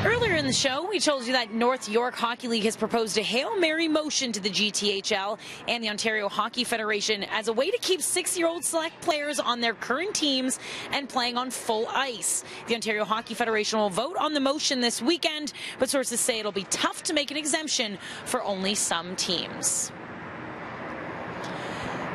Earlier in the show, we told you that North York Hockey League has proposed a Hail Mary motion to the GTHL and the Ontario Hockey Federation as a way to keep 6-year-old select players on their current teams and playing on full ice. The Ontario Hockey Federation will vote on the motion this weekend, but sources say it'll be tough to make an exemption for only some teams.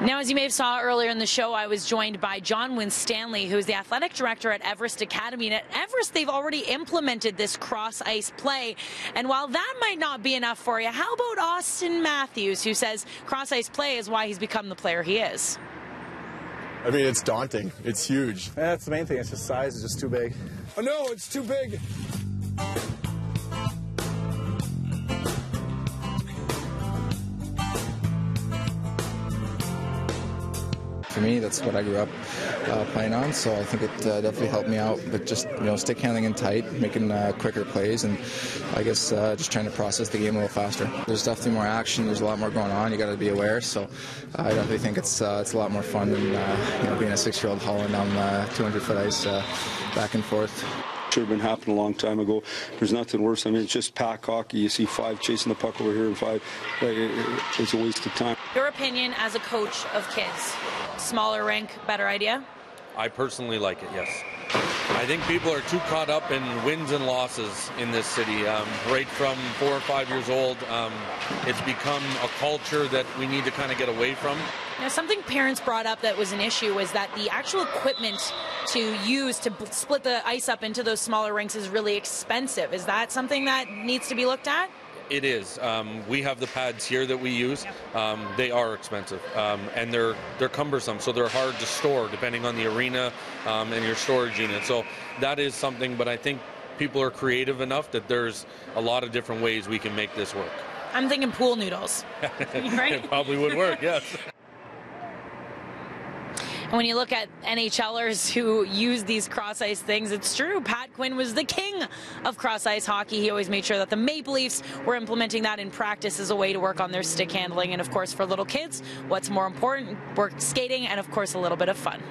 Now, as you may have saw earlier in the show, I was joined by John Winstanley, who is the athletic director at Everest Academy. And at Everest, they've already implemented this cross-ice play. And while that might not be enough for you, how about Auston Matthews, who says cross-ice play is why he's become the player he is? I mean, it's daunting. It's huge. Yeah, that's the main thing. It's just size is just too big. Oh, no, it's too big. For me, that's what I grew up playing on, so I think it definitely helped me out. But just stick handling in tight, making quicker plays, and I guess just trying to process the game a little faster. There's definitely more action. There's a lot more going on. You got to be aware. So I definitely think it's a lot more fun than being a 6-year-old hauling down 200-foot ice back and forth. Should have been happening a long time ago. There's nothing worse. I mean, it's just pack hockey. You see 5 chasing the puck over here and 5. It's a waste of time. Your opinion as a coach of kids, smaller rink, better idea? I personally like it, yes. I think people are too caught up in wins and losses in this city. Right from 4 or 5 years old, it's become a culture that we need to kind of get away from. Now, something parents brought up that was an issue was that the actual equipment to use to split the ice up into those smaller rinks is really expensive. Is that something that needs to be looked at? It is. We have the pads here that we use. They are expensive, and they're cumbersome, so they're hard to store depending on the arena and your storage unit. So that is something, but I think people are creative enough that there's a lot of different ways we can make this work. I'm thinking pool noodles. Right? It probably would work, yes. And when you look at NHLers who use these cross-ice things, it's true. Pat Quinn was the king of cross-ice hockey. He always made sure that the Maple Leafs were implementing that in practice as a way to work on their stick handling. And, of course, for little kids, what's more important? Work skating and, of course, a little bit of fun.